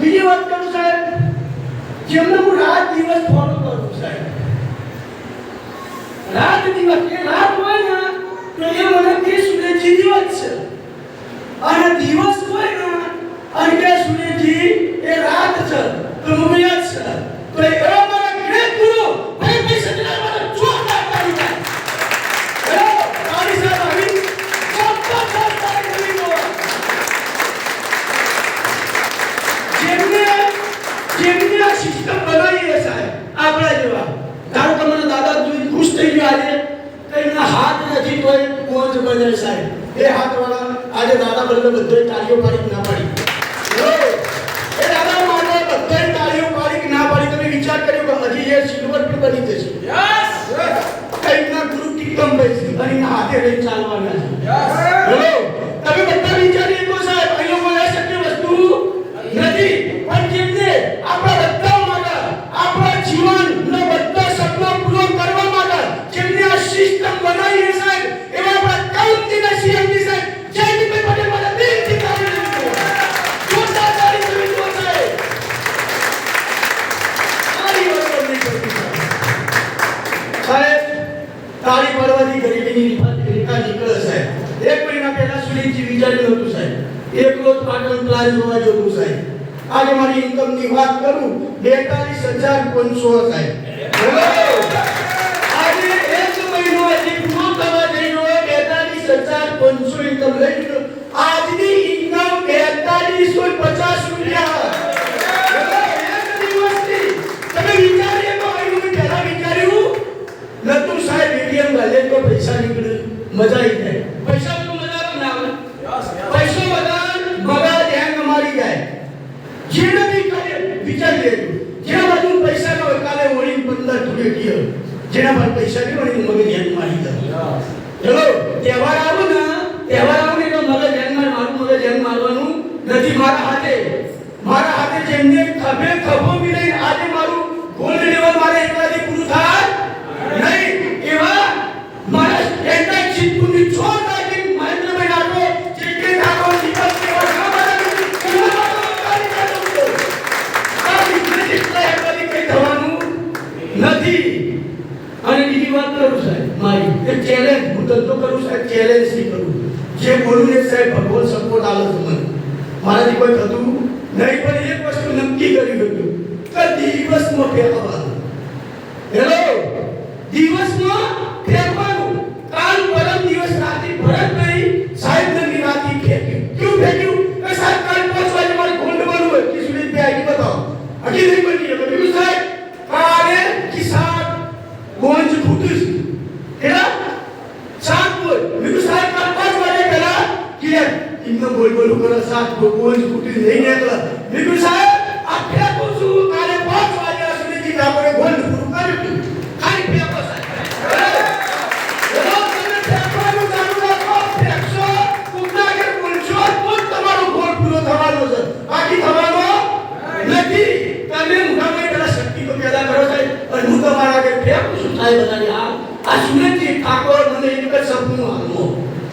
બીજી વાત કરું સાહેબ, જેમને હું રાત દિવસ ફોલો કરું સાહેબ, રાત દિવસ એ રાત હોય ને તો એ મને કે સુરેશજી દિવસ છે, અને દિવસ હોય ને અને કે સુરેશજી એ રાત છે તો હું યાદ છે તો એ એવા મારા ગ્રેટ ગુરુ ભાઈ પૈસા દેના મારા જોરદાર તાળી થાય. હેલો તાળી સાહેબ આવી જોરદાર તાળી કરી દો. જેમને આ સિસ્ટમ બનાવી છે સાહેબ આપણા જેવા, ધારો કે મને દાદા જોઈ ખુશ થઈ ગયો આજે તો એમના હાથ નથી તો એ પહોંચ બને સાહેબ, એ હાથવાળા આજે દાદા બદલે બધે તાળીઓ પાડી ના પાડી, એ દાદા માટે બધે તાળીઓ પાડી ના પાડી. તમે વિચાર કર્યો કે હજી એ સિલ્વર પણ બની જશે. યસ કઈના ગુરુ ટીકમ બેસી અને હાથે લઈ ચાલવાના છે. યસ હેલો તમે બધા વિચારી લો સાહેબ, અહીંયા કોઈ શક્ય વસ્તુ નથી, પણ જેમને આપણા બધા માટે આપણા જીવનનો બધા સપના પૂરો કરવા માટે જેમને આ સિસ્ટમ બનાવી છે સાહેબ, એવા આપણા કાઉન્ટીના સીએમડી સાહેબ જયદીપભાઈ પટેલ માટે દિલથી તાળી દીધો. જોરદાર તાળી કરી દો સાહેબ. તાળી વગર નહીં કરતી સાહેબ, તાળી પાડવાથી ગરીબીની રેખા નીકળે સાહેબ. એક મહિના પહેલા સુરેશજી વિચાર્યું હતું સાહેબ, એકલો જ પાટણ પ્લાન જોવા જવું સાહેબ. આજે મારી ઇન્કમની વાત કરું 42500 સાહેબ. આજે એક મહિનો હજી પૂરો થવા જઈ રહ્યો, 42500 ઇન્કમ લઈ લીધો. આજની ઇન્કમ 4250 રૂપિયા. એક દિવસની તમે વિચારીએ તો અહીં મેં પહેલા વિચાર્યું નતું સાહેબ, એટીએમ ગાલે તો પૈસા નીકળે મજા આવી જાય. પૈસા તો મજા ના આવે, પૈસો બધા મગજ હેંગ મારી જાય. જેને બી કરે વિચાર લેજો, જેના બાજુ પૈસા ના હોય કાલે ઓળી 15 ટુકડી જેના પાસે પૈસા નહીં હોય મગજ હેંગ મારી જાય. ચલો તહેવાર આવો ને તો મગજ હેંગ મારું મગજ હેંગ મારવાનું નથી. મારા હાથે જેમને ખભો મિલાઈને આજે મારું ગોલ્ડ લેવલ મારે એકલાથી પૂરું થાય નહીં, એવા મારા સ્ટેન્ડર્ડ સિદ્ધપુરની છોડ નાખી મહેન્દ્રભાઈ નાખો જેટલે નાખો દીપક કેવા નથી. અને બીજી વાત કરું સાહેબ, મારી એક ચેલેન્જ હું ધંધો કરું સાહેબ, ચેલેન્જ નહીં કરું. જે બોલું ને સાહેબ ભગવાન સપોર્ટ આલે છે મને, મારાથી કોઈ થતું નહીં. પણ એક વસ્તુ નક્કી કરી હતું કે દિવસમાં ફેરવવાનું. હેલો દિવસમાં ફેરવવાનું. કાલ પરમ દિવસ રાતે ભરતભાઈ સાહેબ ને રાતે ફેંક્યું. ક્યું ફેંક્યું કે સાહેબ કાલ 5 વાગે મારે ગોલ્ડ બનવું હોય કે સુરેશભાઈ આવી બતાવો. હજી નહીં બની એટલે બીજું સાહેબ કાલે કિસાન ગોંજ ફૂટ્યું છે એલા સાત બોલ બીજું સાહેબ કાલ 5 વાગે પહેલા ક્લિયર ઇન્નો બોલ કરો સાત ગોંજ ફૂટી નહીં નીકળે. બીજું સાહેબ આ ફેંકું છું કાલે 5 વાગ્યા સુધીથી આપણે ગોલ્ડ પૂરું કર્યું ખાલી ફેંકો સાહેબ. એનો તમે ફેંકવાનું ચાલુ રાખો, ફેંકશો કુકનાગર બોલશો તો તમારો ગોલ્ડ પૂરો થવાનો છે, બાકી થવાનો નથી. તમે મુઠામાં પેલા શક્તિ તો પેદા કરો સાહેબ, અને હું તમારા આગળ ફેંકું છું સાહેબ. બધાની આ સુરેશજી ઠાકોર મને એક જ સપનું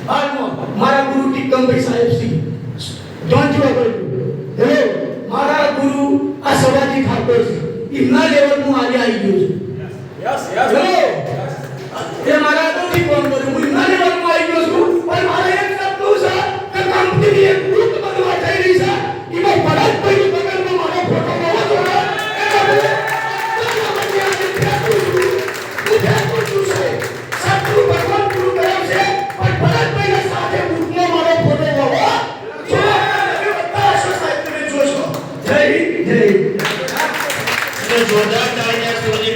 હાલમાં મારા ગુરુ ટીકમભાઈ સાહેબ Shri don't you our hello મારા ગુરુ આ સવાજી ઠાકોર છે, એમના લેવલ હું આજે આવી ગયો છું. યસ હેલો એ મારા નથી કોણ કર્યું, હું એમના લેવલ માં આવી ગયો છું. પણ મારા એક સપનું છે કે કંપની એક ગ્રુપ બનવા જઈ રહી છે, એમાં ભરતભાઈની બગલમાં મારો ફોટો હોવો જોઈએ. જોરદાર